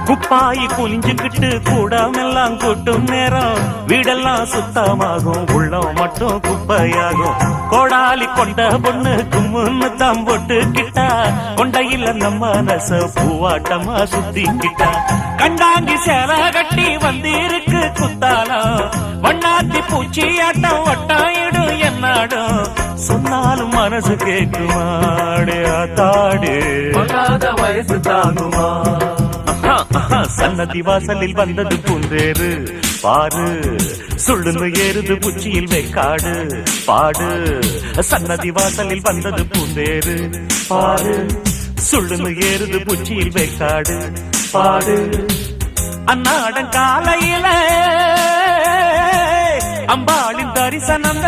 குப்பாயி குனிஞ்சுக்கிட்டு கூடாமெல்லாம் கூட்டும் நேரம் வீடெல்லாம் சுத்தமாகும், உள்ளம் மட்டும் குப்பையாகும். கோடாலி கொண்ட பொண்ணு கும்முன்னு தான் போட்டுக்கிட்டா, கொண்டையில நம்ம நச பூவாட்டமா சுத்திக்கிட்டா. கண்டாங்கி சேலை கட்டி வந்திருக்கு குத்தாலம், வண்ணாத்தி பூச்சி ஆட்டம் ஒட்டாயிடும் என்னாடும். சொன்னாலும் மனசு கேக்குமாடு ஆத்தாடு, வயசு தாங்குமா. சன்னதி வாசலில் வந்தது பூந்தேரு பாரு, சுள்ளுன்னு ஏறுது புச்சியில் வைக்காடு பாடு. சன்னதி வாசலில் வந்தது பூந்தேரு பாரு, சுள்ளுன்னு ஏறுது புச்சியில் வைக்காடு பாடு. அன்னாடன் காலையில அம்பாளின் தரிசனம்